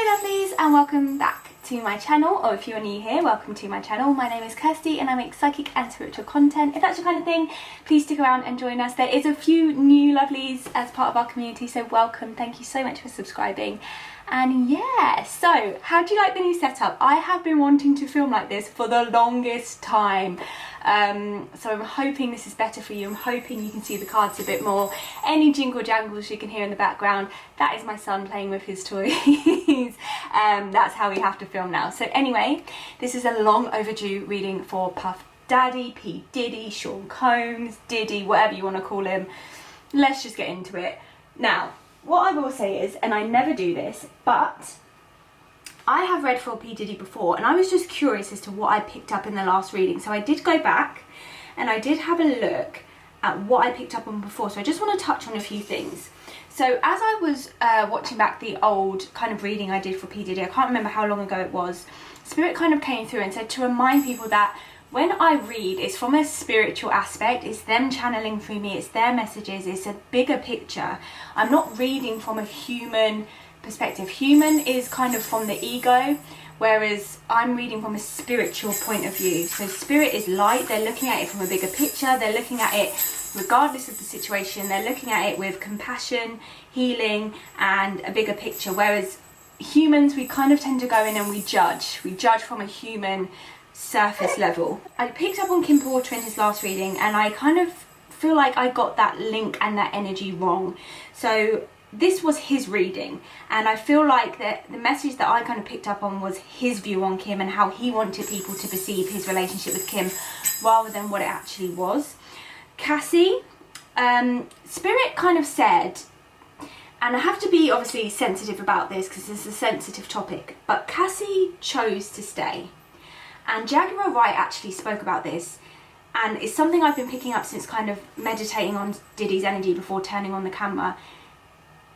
Hi lovelies, and welcome back to my channel, or if you're new here, welcome to my channel. My name is Kirsty and I make psychic and spiritual content. If that's your kind of thing, please stick around and join us. There is a few new lovelies as part of our community, so welcome. Thank you so much for subscribing. And yeah, so how do you like the new setup? I have been wanting to film like this for the longest time. So I'm hoping this is better for you. I'm hoping you can see the cards a bit more. Any jingle jangles you can hear in the background, that is my son playing with his toys. That's how we have to film now. So anyway, this is a long overdue reading for Puff Daddy, P. Diddy, Sean Combs, Diddy, whatever you want to call him. Let's just get into it. Now, what I will say is, and I never do this, but I have read for P. Diddy before, and I was just curious as to what I picked up in the last reading. So I did go back and I did have a look at what I picked up on before. So I just want to touch on a few things. So as I was watching back the old kind of reading I did for P. Diddy, I can't remember how long ago it was, Spirit kind of came through and said to remind people that when I read, it's from a spiritual aspect, it's them channeling through me, it's their messages, it's a bigger picture. I'm not reading from a human perspective. Human is kind of from the ego, whereas I'm reading from a spiritual point of view. So spirit is light, they're looking at it from a bigger picture, they're looking at it regardless of the situation, they're looking at it with compassion, healing and a bigger picture, whereas humans, we kind of tend to go in and we judge from a human surface level. I picked up on Kim Porter in his last reading and I kind of feel like I got that link and that energy wrong. So this was his reading and I feel like that the message that I kind of picked up on was his view on Kim and how he wanted people to perceive his relationship with Kim rather than what it actually was. Cassie, Spirit kind of said, and I have to be obviously sensitive about this because it's a sensitive topic, but Cassie chose to stay. And Jaguar Wright actually spoke about this, and it's something I've been picking up since kind of meditating on Diddy's energy before turning on the camera.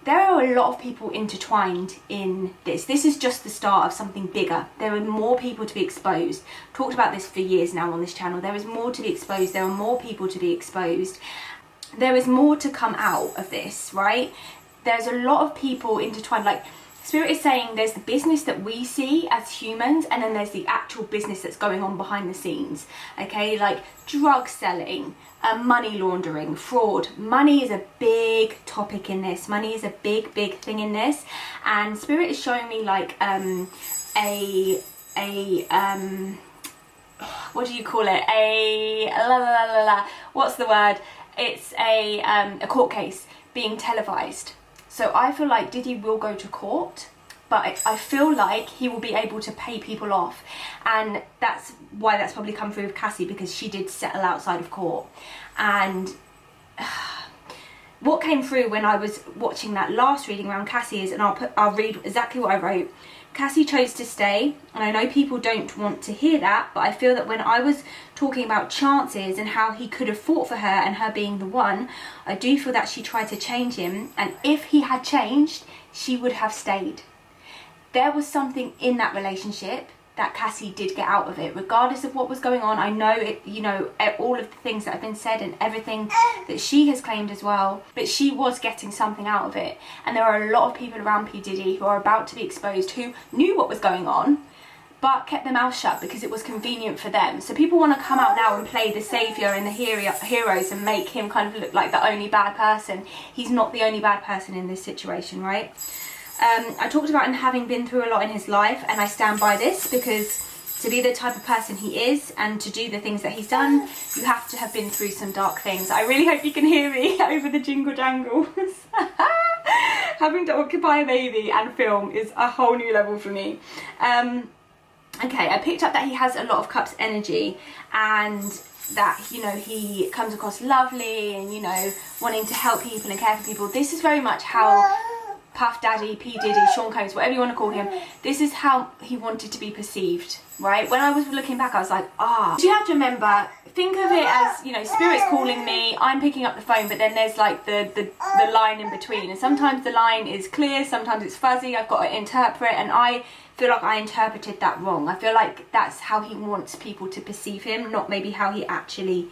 There are a lot of people intertwined in this. This is just the start of something bigger. There are more people to be exposed. Talked about this for years now on this channel. There is more to be exposed. There are more people to be exposed. There is more to come out of this, right? There's a lot of people intertwined. Like, Spirit is saying there's the business that we see as humans and then there's the actual business that's going on behind the scenes, okay? Like drug selling, money laundering, fraud. Money is a big topic in this. Money is a big thing in this. And Spirit is showing me like what do you call it? What's the word? It's a court case being televised. So I feel like Diddy will go to court, but I feel like he will be able to pay people off. And that's why that's probably come through with Cassie, because she did settle outside of court. And what came through when I was watching that last reading around Cassie is, and I'll read exactly what I wrote. Cassie chose to stay, and I know people don't want to hear that, but I feel that when I was talking about chances and how he could have fought for her and her being the one, I do feel that she tried to change him, and if he had changed, she would have stayed. There was something in that relationship that Cassie did get out of it, regardless of what was going on. I know it, you know, all of the things that have been said and everything that she has claimed as well, but she was getting something out of it. And there are a lot of people around P. Diddy who are about to be exposed who knew what was going on, but kept their mouth shut because it was convenient for them. So people want to come out now and play the saviour and the heroes and make him kind of look like the only bad person. He's not the only bad person in this situation, right? I talked about him having been through a lot in his life, and I stand by this because to be the type of person he is and to do the things that he's done, you have to have been through some dark things. I really hope you can hear me over the jingle jangles. Having to occupy a baby and film is a whole new level for me. Okay, I picked up that he has a lot of cups energy and that, you know, he comes across lovely and, you know, wanting to help people and care for people. This is very much how Puff Daddy, P. Diddy, Sean Combs, whatever you want to call him, this is how he wanted to be perceived, right? When I was looking back, I was like, you have to remember, think of it as, you know, Spirit's calling me, I'm picking up the phone, but then there's like the line in between, and sometimes the line is clear, sometimes it's fuzzy, I've got to interpret, and I feel like I interpreted that wrong. I feel like that's how he wants people to perceive him, not maybe how he actually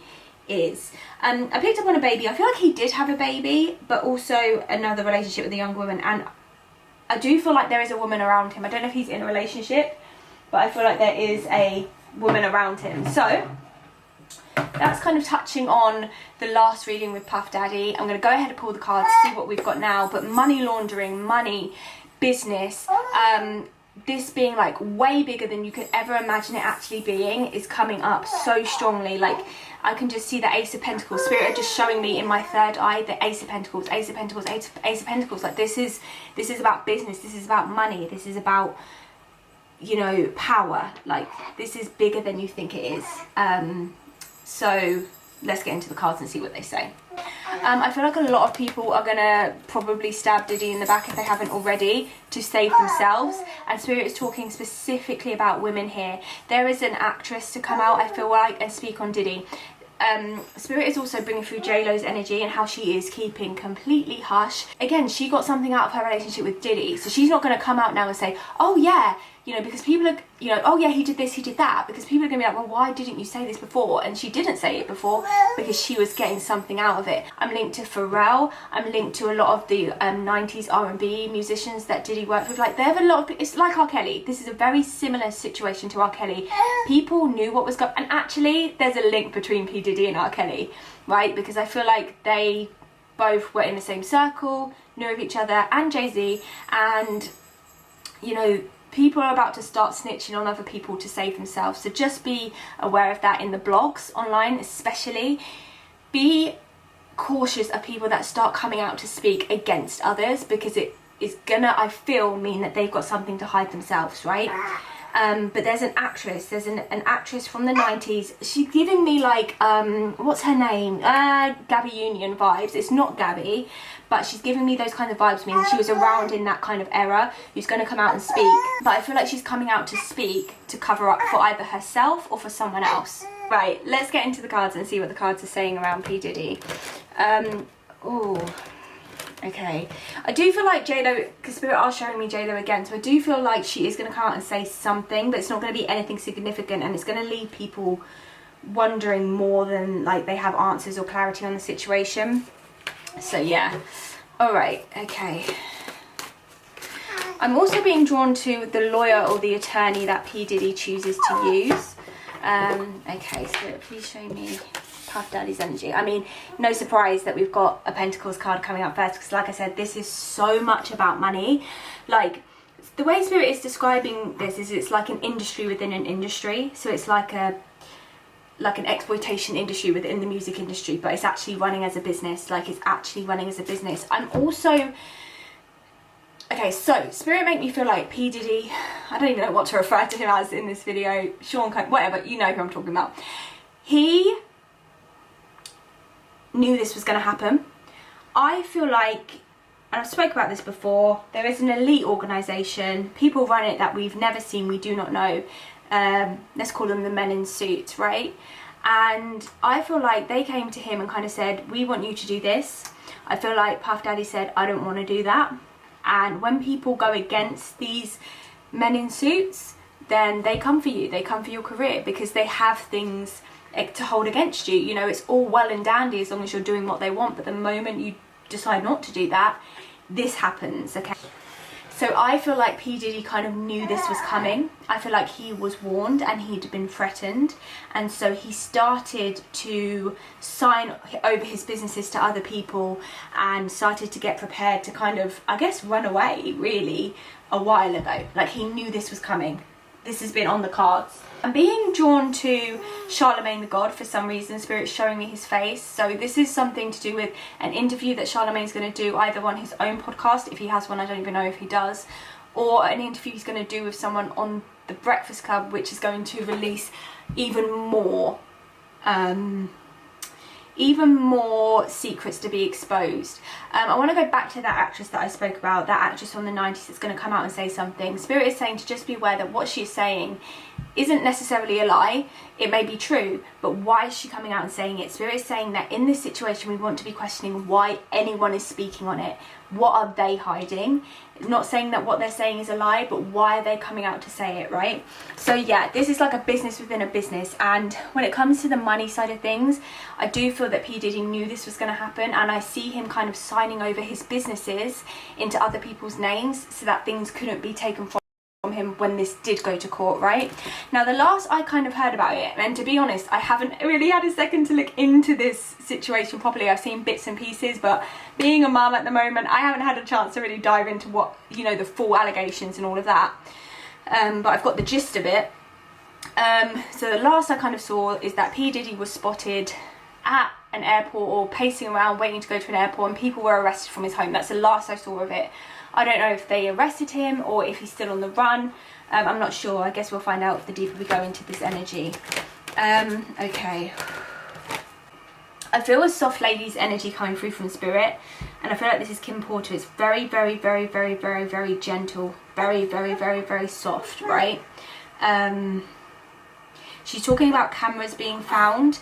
is. I picked up on a baby. I feel like he did have a baby, but also another relationship with a young woman, and I do feel like there is a woman around him. I don't know if he's in a relationship, but I feel like there is a woman around him. So that's kind of touching on the last reading with Puff Daddy. I'm going to go ahead and pull the cards, see what we've got now. But money laundering, money, business, this being like way bigger than you could ever imagine it actually being, is coming up so strongly. Like, I can just see the Ace of Pentacles. Spirit are just showing me in my third eye the Ace of Pentacles, Ace of Pentacles, Ace of Pentacles. Like, this is about business. This is about money. This is about, you know, power. Like, this is bigger than you think it is. So let's get into the cards and see what they say. I feel like a lot of people are gonna probably stab Diddy in the back if they haven't already, to save themselves. And Spirit is talking specifically about women here. There is an actress to come out, I feel like, and speak on Diddy. Spirit is also bringing through J.Lo's energy and how she is keeping completely hush. Again, she got something out of her relationship with Diddy, so she's not going to come out now and say, oh yeah, you know, because people are, you know, oh yeah, he did this, he did that, because people are going to be like, well, why didn't you say this before? And she didn't say it before because she was getting something out of it. I'm linked to Pharrell. I'm linked to a lot of the 90s R&B musicians that Diddy worked with. Like, they have a lot of, it's like R. Kelly. This is a very similar situation to R. Kelly. People knew what was going, and actually there's a link between P. Diddy and R. Kelly, right? Because I feel like they both were in the same circle, knew of each other, and Jay-Z, and, you know, people are about to start snitching on other people to save themselves. So just be aware of that in the blogs online, especially. Be cautious of people that start coming out to speak against others, because it is gonna, I feel, mean that they've got something to hide themselves, right? But there's an actress, an actress from the 90s. She's giving me like, what's her name? Gabby Union vibes. It's not Gabby, but she's giving me those kind of vibes, meaning she was around in that kind of era, who's going to come out and speak. But I feel like she's coming out to speak to cover up for either herself or for someone else. Right, let's get into the cards and see what the cards are saying around P. Diddy. Okay, I do feel like J.Lo, because Spirit are showing me J.Lo again, so I do feel like she is going to come out and say something, but it's not going to be anything significant, and it's going to leave people wondering more than like they have answers or clarity on the situation. So yeah, alright, okay. I'm also being drawn to the lawyer or the attorney that P. Diddy chooses to use. Okay, Spirit, please show me Puff Daddy's energy. I mean, no surprise that we've got a Pentacles card coming up first, because like I said, this is so much about money. Like, the way Spirit is describing this is it's like an industry within an industry. So it's like an exploitation industry within the music industry, but it's actually running as a business. Like, it's actually running as a business. I'm also, okay, so Spirit make me feel like P. Diddy, I don't even know what to refer to him as in this video, Sean, whatever, you know who I'm talking about. He knew this was going to happen. I feel like, and I've spoke about this before, there is an elite organisation, people run it that we've never seen, we do not know. Let's call them the men in suits, right? And I feel like they came to him and kind of said, we want you to do this. I feel like Puff Daddy said, I don't want to do that. And when people go against these men in suits, then they come for you, they come for your career, because they have things to hold against you. You know, it's all well and dandy as long as you're doing what they want, but the moment you decide not to do that, this happens, okay? So I feel like P. Diddy kind of knew this was coming. I feel like he was warned and he'd been threatened, and so he started to sign over his businesses to other people and started to get prepared to kind of, I guess, run away really a while ago. Like, he knew this was coming. This has been on the cards. I'm being drawn to Charlemagne the God for some reason. Spirit's showing me his face. So this is something to do with an interview that Charlemagne's going to do either on his own podcast, if he has one, I don't even know if he does, or an interview he's going to do with someone on The Breakfast Club, which is going to release even more secrets to be exposed. I want to go back to that actress that I spoke about, that actress from the 90s that's going to come out and say something. Spirit is saying to just be aware that what she's saying isn't necessarily a lie. It may be true, but why is she coming out and saying it? Spirit is saying that in this situation we want to be questioning why anyone is speaking on it. What are they hiding? Not saying that what they're saying is a lie, but why are they coming out to say it, right? So yeah, this is like a business within a business. And when it comes to the money side of things, I do feel that P. Diddy knew this was going to happen, and I see him kind of signing over his businesses into other people's names so that things couldn't be taken from him when this did go to court, right? Now, the last I kind of heard about it, and to be honest, I haven't really had a second to look into this situation properly. I've seen bits and pieces, but being a mum at the moment, I haven't had a chance to really dive into what, you know, the full allegations and all of that. But I've got the gist of it. So the last I kind of saw is that P. Diddy was spotted at an airport or pacing around waiting to go to an airport, and people were arrested from his home. That's the last I saw of it. I don't know if they arrested him or if he's still on the run. I'm not sure. I guess we'll find out the deeper we go into this energy. Okay. I feel a soft lady's energy coming through from Spirit, and I feel like this is Kim Porter. It's very, very, very, very, very, very gentle. Very, very, very, very soft, right? She's talking about cameras being found.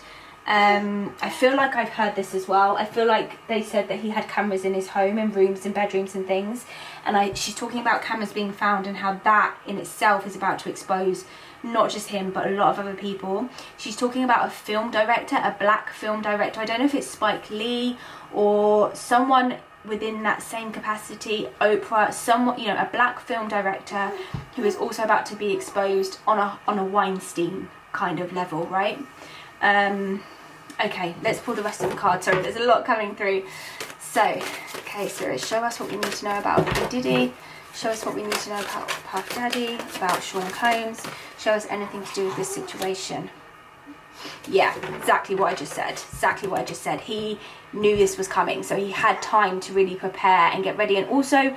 I feel like I've heard this as well. I feel like they said that he had cameras in his home and rooms and bedrooms and things, and she's talking about cameras being found and how that in itself is about to expose not just him but a lot of other people. She's talking about a film director, a black film director. I don't know if it's Spike Lee or someone within that same capacity, Oprah, someone, you know, a black film director who is also about to be exposed on a Weinstein kind of level, right? Okay, let's pull the rest of the cards. Sorry, there's a lot coming through. So, okay, Spirit, show us what we need to know about P. Diddy. Show us what we need to know about Puff Daddy, about Sean Combs. Show us anything to do with this situation. Yeah, exactly what I just said. Exactly what I just said. He knew this was coming, so he had time to really prepare and get ready. And also,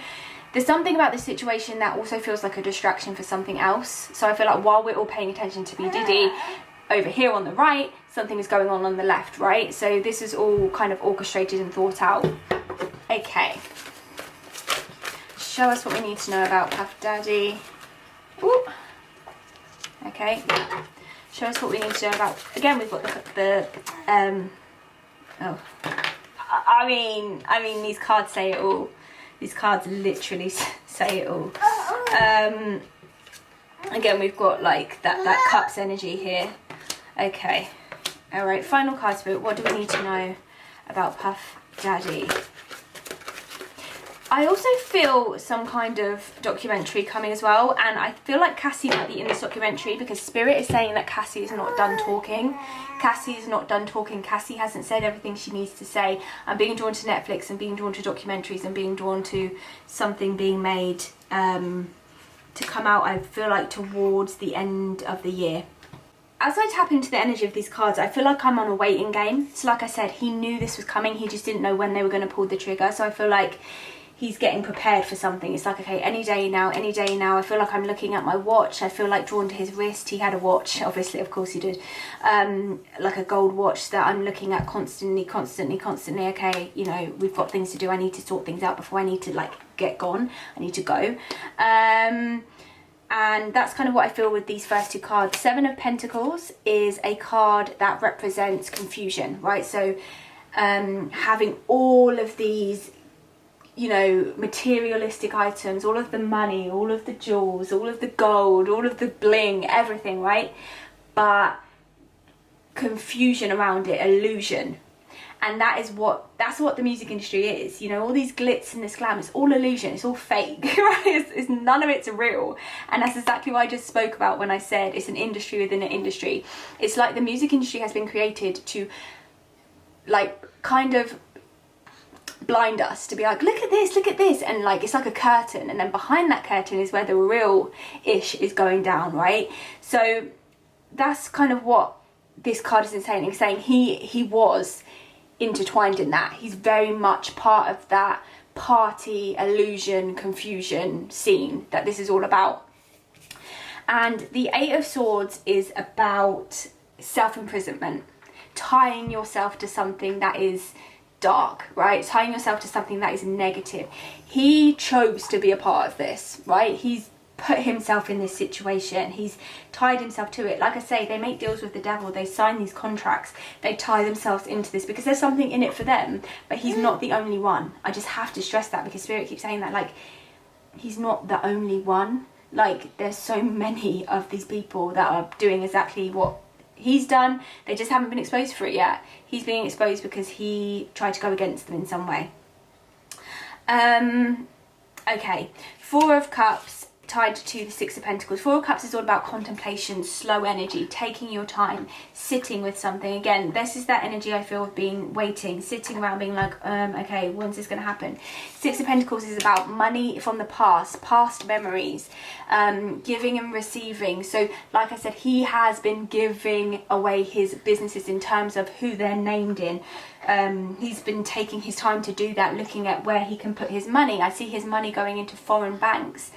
there's something about this situation that also feels like a distraction for something else. So I feel like while we're all paying attention to P. Diddy, over here on the right, something is going on the left, right? So this is all kind of orchestrated and thought out. Okay. Show us what we need to know about Puff Daddy. Ooh. Okay. Show us what we need to know about, again, we've got oh. I mean, these cards say it all. These cards literally say it all. Again, we've got like that cups energy here. Okay, all right, final card, Spirit. What do we need to know about Puff Daddy? I also feel some kind of documentary coming as well, and I feel like Cassie might be in this documentary because Spirit is saying that Cassie is not done talking. Cassie is not done talking. Cassie hasn't said everything she needs to say. I'm being drawn to Netflix and being drawn to documentaries and being drawn to something being made to come out, I feel like, towards the end of the year. As I tap into the energy of these cards, I feel like I'm on a waiting game. So like I said, he knew this was coming. He just didn't know when they were going to pull the trigger. So I feel like he's getting prepared for something. It's like, okay, any day now, any day now. I feel like I'm looking at my watch. I feel like drawn to his wrist. He had a watch, obviously, of course he did. Like a gold watch that I'm looking at constantly. Okay, you know, we've got things to do. I need to sort things out before I need to like get gone. I need to go. And that's kind of what I feel with these first two cards. Seven of Pentacles is a card that represents confusion, right? So having all of these, you know, materialistic items, all of the money, all of the jewels, all of the gold, all of the bling, everything, right? But confusion around it, illusion. And that's what the music industry is, you know, all these glitz and this glam, it's all illusion, it's all fake, right? It's none of it's real. And that's exactly what I just spoke about when I said it's an industry within an industry. It's like the music industry has been created to like kind of blind us, to be like, look at this, and like it's like a curtain, and then behind that curtain is where the real ish is going down, right? So that's kind of what this card is saying. It's saying he was intertwined in that. He's very much part of that party, illusion, confusion scene that this is all about. And the Eight of Swords is about self-imprisonment, tying yourself to something that is dark, right? Tying yourself to something that is negative. He chose to be a part of this, right? He's put himself in this situation. He's tied himself to it. Like I say, they make deals with the devil. They sign these contracts. They tie themselves into this because there's something in it for them. But he's not the only one. I just have to stress that because Spirit keeps saying that, like, he's not the only one. Like, there's so many of these people that are doing exactly what he's done. They just haven't been exposed for it yet. He's being exposed because he tried to go against them in some way. Okay, Four of Cups tied to the Six of Pentacles. Four of Cups is all about contemplation, slow energy, taking your time, sitting with something. Again, this is that energy I feel of being waiting, sitting around being like, okay, when's this going to happen? Six of Pentacles is about money from the past memories, giving and receiving. So like I said, he has been giving away his businesses in terms of who they're named in. He's been taking his time to do that, looking at where he can put his money. I see his money going into foreign banks.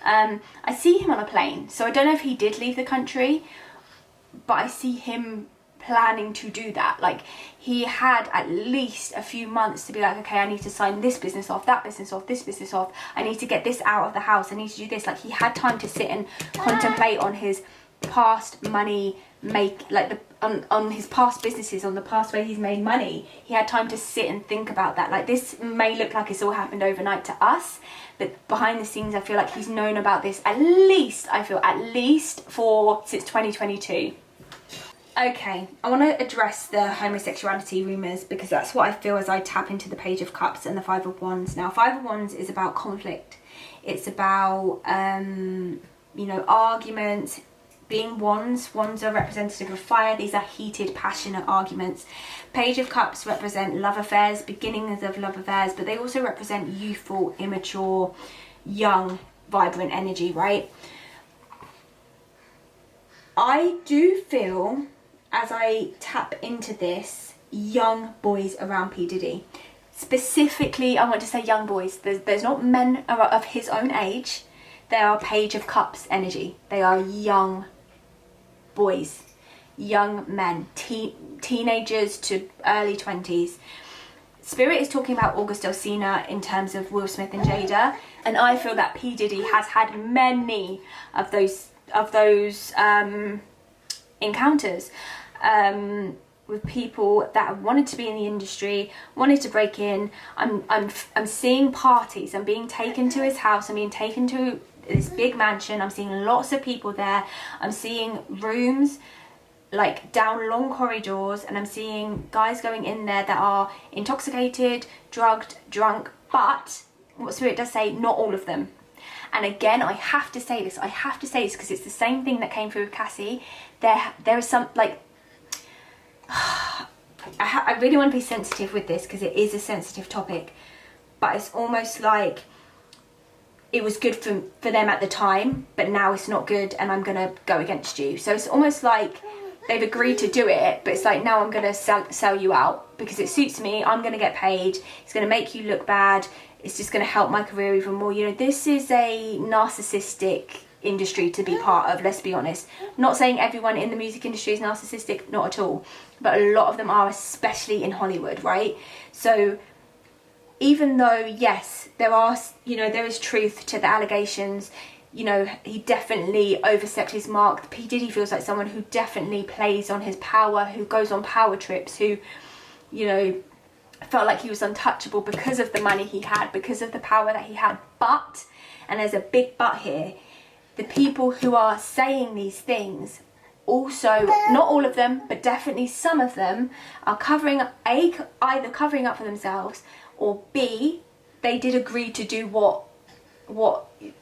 I see him on a plane, so I don't know if he did leave the country, but I see him planning to do that. Like, he had at least a few months to be like, okay, I need to sign this business off, that business off, this business off, I need to get this out of the house, I need to do this. Like, he had time to sit and contemplate on his past money on his past businesses, on the past way he's made money. He had time to sit and think about that. Like, this may look like it's all happened overnight to us, but behind the scenes I feel like he's known about this at least since 2022. Okay, I want to address the homosexuality rumours because that's what I feel as I tap into the Page of Cups and the Five of Wands. Now, Five of Wands is about conflict. It's about arguments. Being wands are representative of fire. These are heated, passionate arguments. Page of Cups represent love affairs, beginnings of love affairs, but they also represent youthful, immature, young, vibrant energy, right? I do feel, as I tap into this, young boys around P. Diddy. Specifically, I want to say young boys. There's not men of his own age. They are Page of Cups energy. They are young boys, young men, teenagers to early 20s. Spirit is talking about August Alsina in terms of Will Smith and Jada, and I feel that P. Diddy has had many of those encounters with people that have wanted to be in the industry, wanted to break in. I'm seeing parties. I'm being taken to his house. I'm being taken to this big mansion. I'm seeing lots of people there. I'm seeing rooms like down long corridors, and I'm seeing guys going in there that are intoxicated, drugged, drunk. But what Spirit does say, not all of them. And again, I have to say this because it's the same thing that came through with Cassie. There is some, like, I really want to be sensitive with this because it is a sensitive topic, but it's almost like it was good for them at the time, but now it's not good and I'm going to go against you. So it's almost like they've agreed to do it, but it's like, now I'm going to sell you out because it suits me, I'm going to get paid, it's going to make you look bad, it's just going to help my career even more. You know, this is a narcissistic industry to be part of, let's be honest. Not saying everyone in the music industry is narcissistic, not at all, but a lot of them are, especially in Hollywood, right? So even though, yes, there is truth to the allegations, you know, he definitely overstepped his mark. P. Diddy feels like someone who definitely plays on his power, who goes on power trips, who, you know, felt like he was untouchable because of the money he had, because of the power that he had. But, and there's a big but here, the people who are saying these things also, not all of them, but definitely some of them, are covering up, either covering up for themselves, or B, they did agree to do what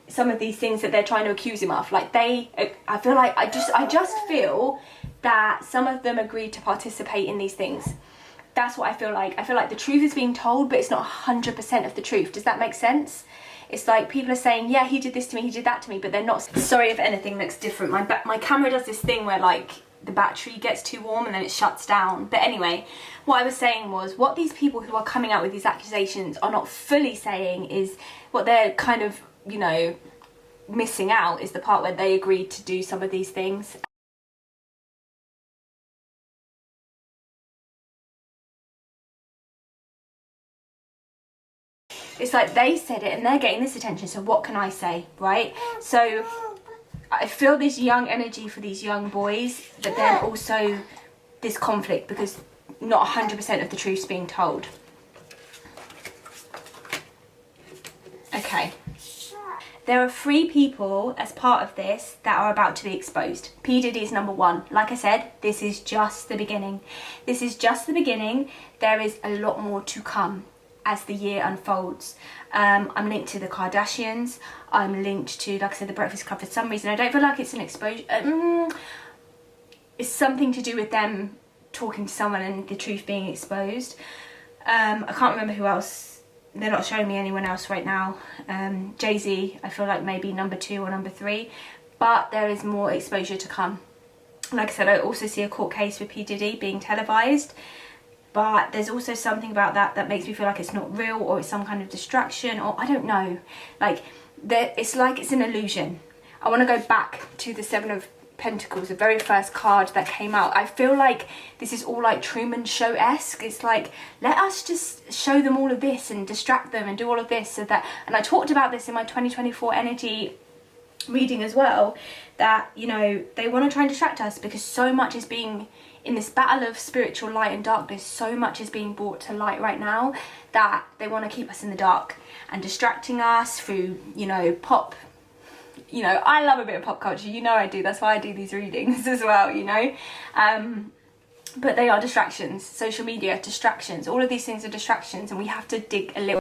some of these things that they're trying to accuse him of. Like, I feel like, I just feel that some of them agreed to participate in these things. That's what I feel like. I feel like the truth is being told, but it's not 100% of the truth. Does that make sense? It's like people are saying, yeah, he did this to me, he did that to me, but they're not. Sorry if anything looks different. My camera does this thing where, like, the battery gets too warm and then it shuts down. But anyway, what I was saying was, what these people who are coming out with these accusations are not fully saying is, what they're kind of, you know, missing out is the part where they agreed to do some of these things. it's like they said it and they're getting this attention, so what can I say, right? So I feel this young energy for these young boys, but then also this conflict because not 100% of the truth's being told. Okay. There are 3 people as part of this that are about to be exposed. P. Diddy is number 1. Like I said, this is just the beginning. This is just the beginning. There is a lot more to come as the year unfolds. I'm linked to the Kardashians. I'm linked to, like I said, the Breakfast Club for some reason. I don't feel like it's an exposure. It's something to do with them talking to someone and the truth being exposed. I can't remember who else. They're not showing me anyone else right now. Jay-Z, I feel like maybe number 2 or number 3. But there is more exposure to come. Like I said, I also see a court case with P. Diddy being televised. But there's also something about that makes me feel like it's not real, or it's some kind of distraction, or I don't know. It's like it's an illusion. I want to go back to the 7 of Pentacles, the very first card that came out. I feel like this is all like Truman Show-esque. It's like, let us just show them all of this and distract them and do all of this so that, and I talked about this in my 2024 energy reading as well, that, you know, they want to try and distract us because so much is being, in this battle of spiritual light and darkness, so much is being brought to light right now that they want to keep us in the dark and distracting us through, you know, pop. You know, I love a bit of pop culture, you know I do, that's why I do these readings as well, you know. But they are distractions. Social media, distractions, all of these things are distractions, and we have to dig a little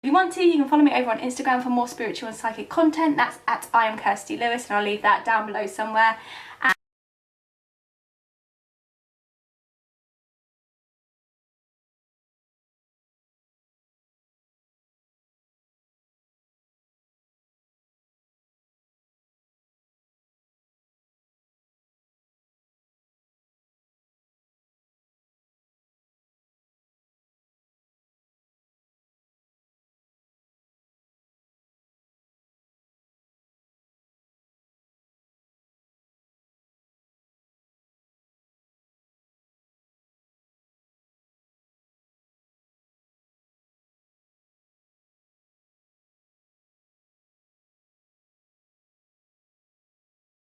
you want to, you can follow me over on Instagram for more spiritual and psychic content. That's at I am Kirsty Lewis, and I'll leave that down below somewhere.